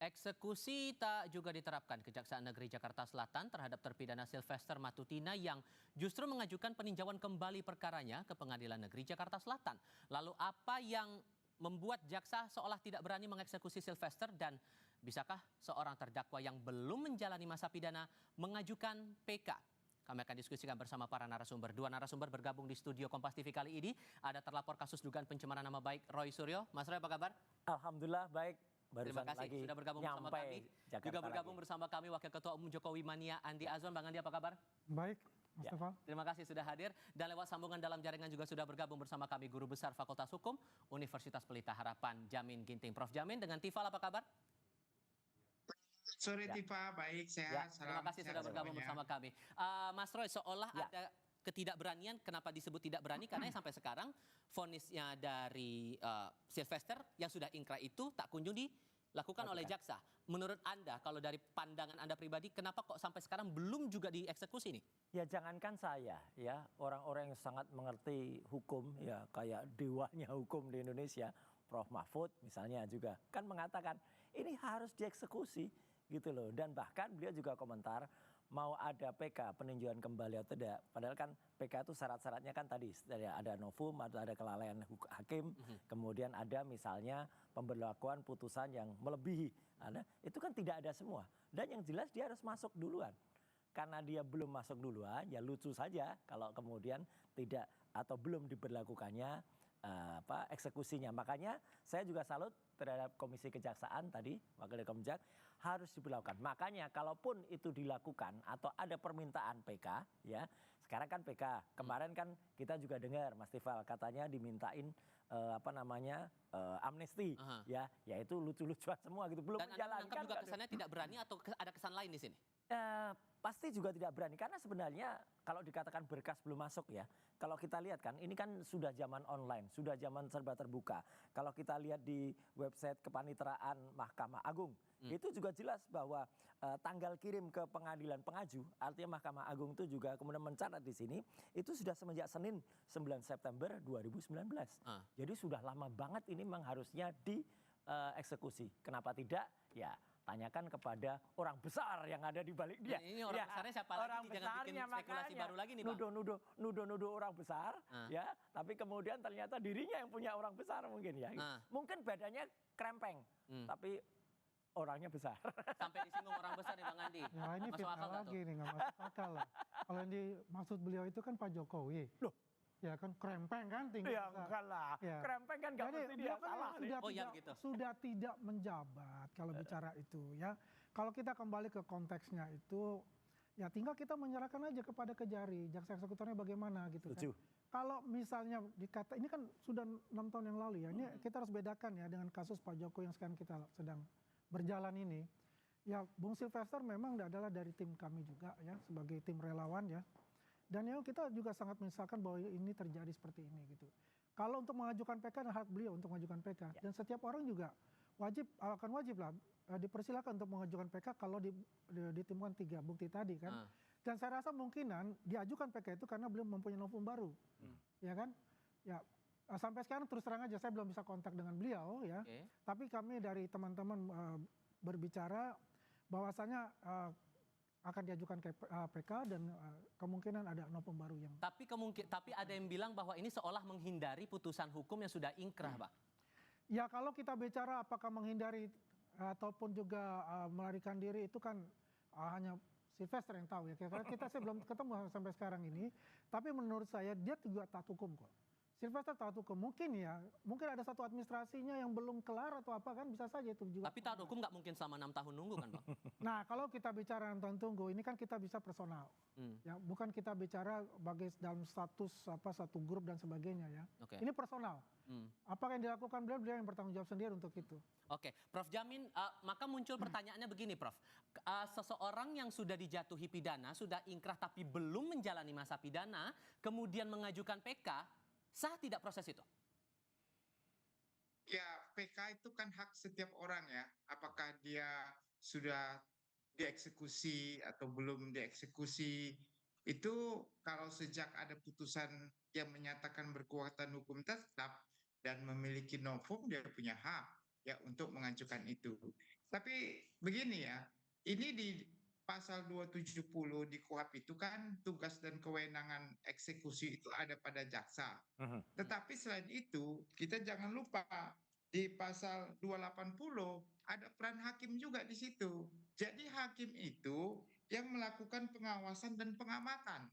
Eksekusi tak juga diterapkan Kejaksaan Negeri Jakarta Selatan terhadap terpidana Sylvester Matutina yang justru mengajukan peninjauan kembali perkaranya ke Pengadilan Negeri Jakarta Selatan. Lalu apa yang membuat jaksa seolah tidak berani mengeksekusi Sylvester dan bisakah seorang terdakwa yang belum menjalani masa pidana mengajukan PK? Kami akan diskusikan bersama para narasumber. Dua narasumber bergabung di studio Kompas TV kali ini. Ada terlapor kasus dugaan pencemaran nama baik Roy Suryo. Mas Roy, apa kabar? Alhamdulillah baik. Terima kasih sudah bergabung bersama kami. Jakarta Juga bergabung lagi. bersama kami Wakil Ketua Umum Jokowi Mania Andi Azwan. Bang Andi, apa kabar? Baik, Mas Tefal. Terima kasih sudah hadir. Dan lewat sambungan dalam jaringan juga sudah bergabung bersama kami Guru Besar Fakultas Hukum Universitas Pelita Harapan Jamin Ginting. Prof Jamin, dengan Tifal apa kabar? Sore Tifa, baik, sehat. Terima kasih sudah bergabung bersama kami. Mas Roy, seolah ada ketidakberanian. Kenapa disebut tidak berani? Karena sampai sekarang vonisnya dari Sylvester yang sudah ingkrah itu tak kunjung dilakukan oleh jaksa. Menurut Anda, kalau dari pandangan Anda pribadi, kenapa kok sampai sekarang belum juga dieksekusi nih? Ya jangankan saya, ya orang-orang yang sangat mengerti hukum, ya kayak dewanya hukum di Indonesia, Prof Mahfud misalnya juga kan mengatakan ini harus dieksekusi gitu loh. Dan bahkan beliau juga komentar mau ada PK peninjauan kembali atau tidak. Padahal kan PK itu syarat-syaratnya kan tadi ada novum atau ada kelalaian hakim, kemudian ada misalnya pemberlakuan putusan yang melebihi. Itu kan tidak ada semua. Dan yang jelas dia harus masuk duluan. Karena dia belum masuk duluan, ya lucu saja kalau kemudian tidak atau belum diberlakukannya eksekusinya. Makanya saya juga salut terhadap Komisi Kejaksaan tadi, Wakil Komjak, harus diberlakukan. Makanya kalaupun itu dilakukan atau ada permintaan PK, ya sekarang kan PK, kemarin kan kita juga dengar Mas Tifal katanya dimintain amnesti, ya itu lucu-lucuan semua gitu, belum Dan menjalankan. Anda juga kesannya tidak berani atau ada kesan lain di sini? Pasti juga tidak berani karena sebenarnya kalau dikatakan berkas belum masuk ya, kalau kita lihat kan ini kan sudah zaman online, sudah zaman serba terbuka. Kalau kita lihat di website Kepaniteraan Mahkamah Agung, itu juga jelas bahwa tanggal kirim ke pengadilan pengaju, artinya Mahkamah Agung itu juga kemudian mencatat di sini, itu sudah semenjak Senin 9 September 2019. Jadi sudah lama banget ini memang harusnya dieksekusi. Kenapa tidak? Ya tanyakan kepada orang besar yang ada di balik dia. Ini orang besarnya siapa lagi? Orang Jangan bikin spekulasi baru lagi nih, Bang. Nuduh orang besar, ya. Tapi kemudian ternyata dirinya yang punya orang besar mungkin ya. Mungkin badannya krempeng, tapi orangnya besar. Sampai disinggung orang besar nih Bang Andi. Ya ini fitnah lagi nih, nggak masuk akal lah. Kalau yang dimaksud beliau itu kan Pak Jokowi. Loh. Ya kan krempeng kan tinggi. Ya enggak lah, krempeng kan nggak mesti dia salah. Sudah tidak menjabat kalau bicara itu ya. Kalau kita kembali ke konteksnya itu, ya tinggal kita menyerahkan aja kepada Kejari, jaksa eksekutornya bagaimana gitu kan. Kalau misalnya dikata, ini kan sudah 6 tahun yang lalu ya, ini kita harus bedakan ya dengan kasus Pak Jokowi yang sekarang kita sedang berjalan ini. Ya Bung Sylvester memang adalah dari tim kami juga ya, sebagai tim relawan ya. Dan yang kita juga sangat menyesalkan bahwa ini terjadi seperti ini gitu. Kalau untuk mengajukan PK dan hak beliau untuk mengajukan PK. Dan setiap orang juga akan wajib lah dipersilakan untuk mengajukan PK kalau ditemukan 3 bukti tadi kan. Dan saya rasa mungkinan diajukan PK itu karena beliau mempunyai novum baru. Ya kan? Ya sampai sekarang terus terang aja saya belum bisa kontak dengan beliau ya. Tapi kami dari teman-teman berbicara bahwasanya akan diajukan ke PK dan kemungkinan ada novum baru yang. Tapi ada yang bilang bahwa ini seolah menghindari putusan hukum yang sudah ingkrah, Pak. Ya kalau kita bicara apakah menghindari ataupun juga melarikan diri itu kan hanya Sylvester yang tahu ya. Karena kita sih belum ketemu sampai sekarang ini. Tapi menurut saya dia juga taat hukum kok. Sylvester taat hukum mungkin ada satu administrasinya yang belum kelar atau apa kan bisa saja itu juga. Tapi taat hukum nggak mungkin selama 6 tahun nunggu kan Bang? Nah kalau kita bicara 6 tahun tunggu ini kan kita bisa personal, ya bukan kita bicara dalam status satu grup dan sebagainya ya. Ini personal. Apa yang dilakukan beliau yang bertanggung jawab sendiri untuk itu. Oke, Prof Jamin, maka muncul pertanyaannya begini Prof. Seseorang yang sudah dijatuhi pidana, sudah ingkrah tapi belum menjalani masa pidana, kemudian mengajukan PK, sah tidak proses itu? Ya, PK itu kan hak setiap orang ya. Apakah dia sudah dieksekusi atau belum dieksekusi. Itu kalau sejak ada putusan yang menyatakan berkekuatan hukum tetap dan memiliki novum, dia punya hak ya untuk mengajukan itu. Tapi begini ya, ini di pasal 270 di KUHP itu kan tugas dan kewenangan eksekusi itu ada pada jaksa. Mhm. Tetapi selain itu, kita jangan lupa di pasal 280 ada peran hakim juga di situ. Jadi hakim itu yang melakukan pengawasan dan pengamatan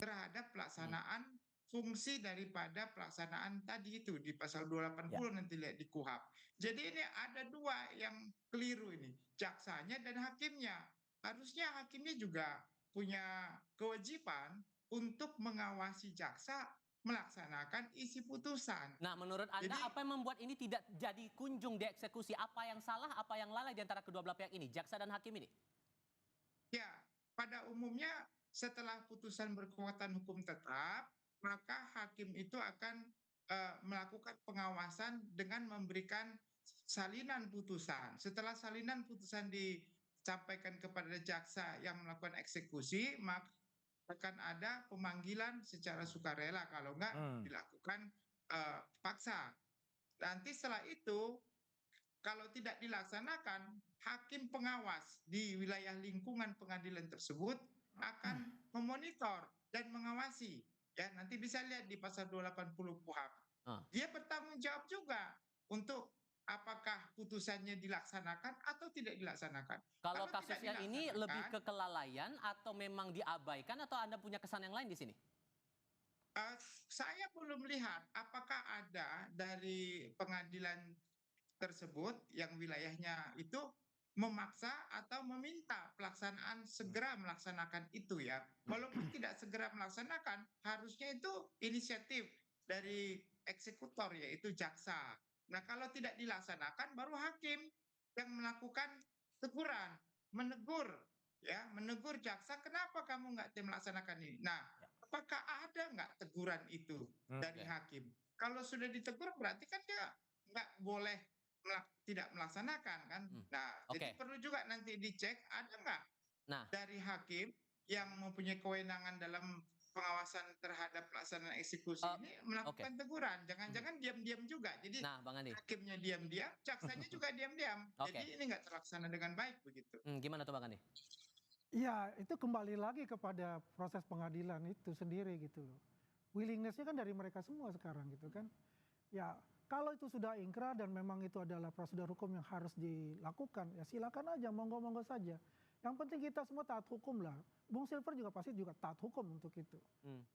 terhadap Hmm. pelaksanaan fungsi daripada pelaksanaan tadi itu di pasal Ya. 280 nanti lihat di KUHP. Jadi ini ada dua yang keliru ini, jaksanya dan hakimnya. Harusnya hakimnya juga punya kewajiban untuk mengawasi jaksa melaksanakan isi putusan. Nah, menurut Anda Jadi apa yang membuat ini tidak jadi kunjung dieksekusi? Apa yang salah, apa yang lalai di antara kedua belah pihak ini, jaksa dan hakim ini? ya, pada umumnya setelah putusan berkekuatan hukum tetap, maka hakim itu akan melakukan pengawasan dengan memberikan salinan putusan. Setelah salinan putusan disampaikan kepada jaksa yang melakukan eksekusi, maka akan ada pemanggilan secara sukarela kalau enggak dilakukan paksa. Nanti setelah itu kalau tidak dilaksanakan, hakim pengawas di wilayah lingkungan pengadilan tersebut akan memonitor dan mengawasi. Ya, nanti bisa lihat di pasal 280 KUHP. Ah. Dia bertanggung jawab juga untuk apakah putusannya dilaksanakan atau tidak dilaksanakan. Kalau Kalau tidak kasusnya ini lebih dilaksanakan, ke kelalaian atau memang diabaikan atau Anda punya kesan yang lain di sini? saya belum melihat apakah ada dari pengadilan tersebut yang wilayahnya itu memaksa atau meminta pelaksanaan segera melaksanakan itu ya. Walaupun tidak segera melaksanakan, harusnya itu inisiatif dari eksekutor yaitu jaksa. Nah, kalau tidak dilaksanakan baru hakim yang melakukan teguran, menegur ya, menegur jaksa kenapa kamu nggak melaksanakan ini. Nah, apakah ada nggak teguran itu dari Oke. hakim? Kalau sudah ditegur berarti kan dia nggak boleh tidak melaksanakan kan. Nah, jadi Oke. perlu juga nanti dicek ada nggak Nah, dari hakim yang mempunyai kewenangan dalam pengawasan terhadap pelaksanaan eksekusi ini oke. melakukan teguran. Jangan-jangan diam-diam juga. Jadi Nah, Bang Andi. hakimnya diam-diam, jaksanya juga diam-diam. Oke. Jadi ini nggak terlaksana dengan baik begitu. Gimana tuh Bang Andi? Ya, itu kembali lagi kepada proses pengadilan itu sendiri gitu loh. Willingness-nya kan dari mereka semua sekarang gitu kan. Ya, kalau itu sudah ingkrah dan memang itu adalah prosedur hukum yang harus dilakukan, ya silakan aja, monggo-monggo saja. Yang penting kita semua taat hukum lah. Bung Silver juga pasti juga taat hukum untuk itu.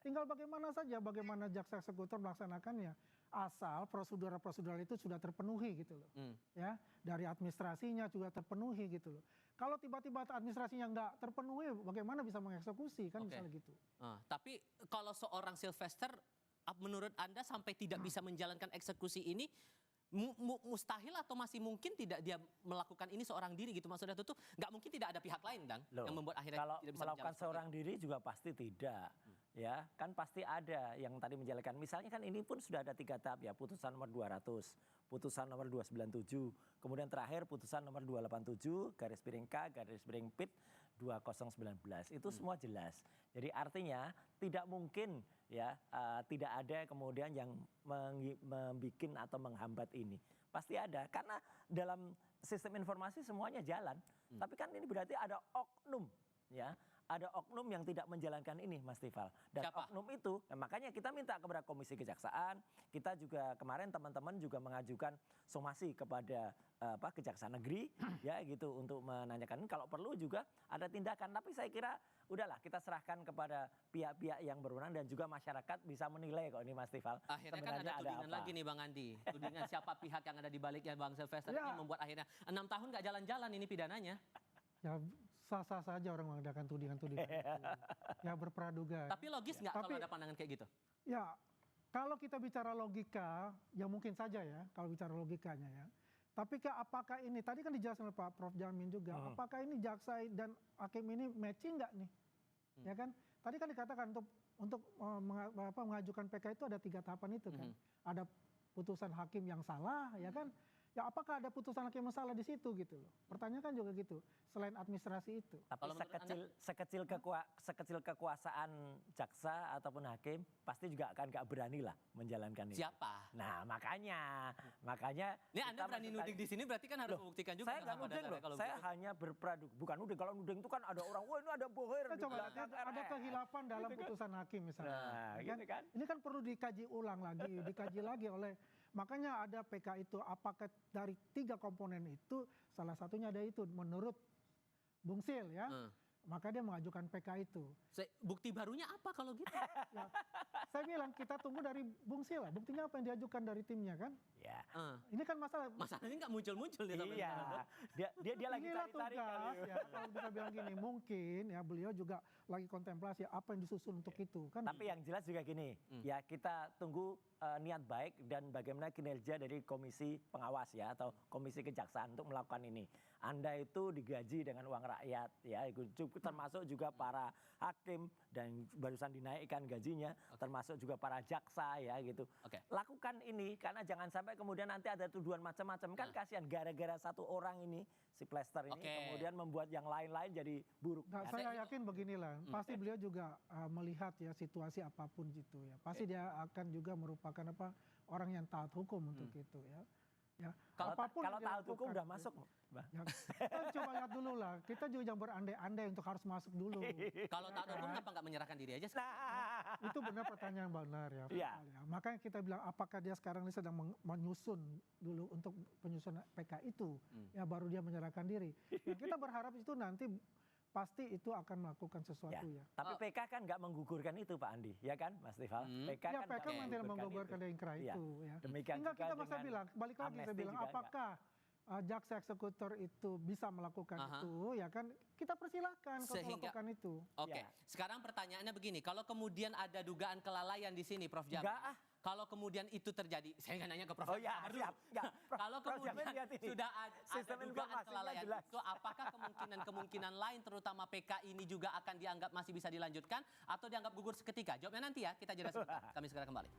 Tinggal bagaimana saja, bagaimana jaksa eksekutor melaksanakannya. Asal prosedur-prosedur itu sudah terpenuhi gitu loh. Ya, dari administrasinya juga terpenuhi gitu loh. Kalau tiba-tiba administrasinya nggak terpenuhi, bagaimana bisa mengeksekusi kan Oke. misalnya gitu. Tapi kalau seorang Sylvester, menurut Anda sampai tidak bisa menjalankan eksekusi ini, mustahil atau masih mungkin tidak dia melakukan ini seorang diri gitu? Maksudnya itu tuh nggak mungkin tidak ada pihak lain, Dang, Loh, yang membuat akhirnya kalau tidak bisa melakukan menjalankan seorang diri juga pasti tidak. Ya, kan pasti ada yang tadi menjalankan. Misalnya kan ini pun sudah ada 3 tahap ya, putusan nomor 200, putusan nomor 297, kemudian terakhir putusan nomor 287 garis miring K garis miring PIT 2019. Itu semua jelas. Jadi artinya tidak mungkin ya tidak ada kemudian yang membikin atau menghambat ini. Pasti ada karena dalam sistem informasi semuanya jalan. Tapi kan ini berarti ada oknum ya. Ada oknum yang tidak menjalankan ini, Mas Tifal. Dan Siapa? oknum itu, makanya kita minta kepada Komisi Kejaksaan, kita juga kemarin teman-teman juga mengajukan somasi kepada Kejaksaan Negeri, ya gitu untuk menanyakan. Kalau perlu juga ada tindakan. Tapi saya kira udahlah kita serahkan kepada pihak-pihak yang berwenang dan juga masyarakat bisa menilai kok ini, Mas Tifal. Akhirnya kan ada tudingan apa. lagi nih Bang Andi. Tudingan siapa pihak yang ada di baliknya Bang Sylvester Ya. ini membuat akhirnya 6 tahun nggak jalan-jalan ini pidananya. Ya sah-sah saja orang mengadakan tudingan-tudingan itu. Ya berpraduga. Tapi logis nggak kalau Tapi- ada pandangan kayak gitu? Ya, kalau kita bicara logika, ya mungkin saja ya, kalau bicara logikanya ya. Tapi apakah ini, tadi kan dijelaskan oleh Pak Prof. Jamin juga, apakah ini jaksa dan hakim ini matching nggak nih? Ya kan? Tadi kan dikatakan untuk mengajukan PK itu ada 3 tahapan itu kan. Ada putusan hakim yang salah, ya kan? ya apakah ada putusan hakim yang salah di situ gitu loh. Pertanyaan kan juga gitu, selain administrasi itu. Tapi Kalau menurut sekecil kekuasaan jaksa ataupun hakim pasti juga akan nggak berani lah menjalankan itu. Siapa? Nah makanya Ini Anda kita berani masuk nuding di sini berarti kan harus membuktikan juga. saya nggak nuding loh, saya hanya berpraduk, bukan nuding. Kalau nuding itu kan ada orang, wah ini ada bohir Kan di coba belakang ada RS. kehilapan dalam Gitu kan. putusan hakim misalnya. Nah, Ya gitu kan. Ini kan perlu dikaji ulang lagi, dikaji lagi oleh, makanya ada PK itu, apakah dari 3 komponen itu salah satunya ada itu menurut Bung Sil ya. Maka dia mengajukan PK itu. Bukti barunya apa kalau gitu? Ya, saya bilang kita tunggu dari Bung Sil lah. Buktinya apa yang diajukan dari timnya kan? Ya. Ini kan masalah. Masalahnya nggak muncul-muncul dia sampai Iya, sekarang. dia lagi Inilah cari-cari tugas kali. ya. Kalau bisa bilang gini, mungkin ya beliau juga lagi kontemplasi apa yang disusun untuk itu kan. Tapi yang jelas juga gini, ya kita tunggu niat baik dan bagaimana kinerja dari komisi pengawas ya atau komisi kejaksaan untuk melakukan ini. Anda itu digaji dengan uang rakyat ya, termasuk juga para hakim dan barusan dinaikkan gajinya, termasuk juga para jaksa ya gitu. Oke. Lakukan ini karena jangan sampai kemudian nanti ada tuduhan macam-macam kan kasihan gara-gara satu orang ini si Plester ini kemudian membuat yang lain-lain jadi buruk. Nah, saya yakin beginilah, pasti beliau juga melihat ya situasi apapun gitu ya. Pasti dia akan juga merupakan apa orang yang taat hukum untuk itu ya. Ya, Kalau apapun yang taat hukum dilakukan, udah masuk. Mbak. Ya, kita coba lihat dulu lah. Kita juga jangan berandai-andai untuk harus masuk dulu. Kalau taat hukum kenapa nggak menyerahkan diri aja? Nah, Itu benar pertanyaan yang benar ya. Iya. Ya. Makanya kita bilang apakah dia sekarang ini sedang menyusun dulu untuk penyusunan PK itu. Ya baru dia menyerahkan diri. Nah, kita berharap itu nanti pasti itu akan melakukan sesuatu ya. Tapi PK kan nggak menggugurkan itu Pak Andi, ya kan Mas Tifal? PK Ya kan PK nggak memang tidak menggugurkan itu. ingkrah Iya. itu ya. Demikian Tinggal juga kita masa dengan bilang, balik lagi saya amnesti bilang juga apakah jaksa eksekutor itu bisa melakukan itu ya kan kita persilahkan kalau melakukan itu. Oke, Ya. sekarang pertanyaannya begini, kalau kemudian ada dugaan kelalaian di sini Prof. Jamin. Enggak, Kalau kemudian itu terjadi, saya nggak nanya ke Prof. Oh ya, Jamin dulu. siap. Enggak, Kalau Prof. Jamin kemudian lihat ini. sudah ada Sistem dugaan informasinya kelalaian jelas. itu, apakah kemungkinan lain terutama PK ini juga akan dianggap masih bisa dilanjutkan atau dianggap gugur seketika? Jawabnya nanti ya, kita jeda sebentar. Kami segera kembali.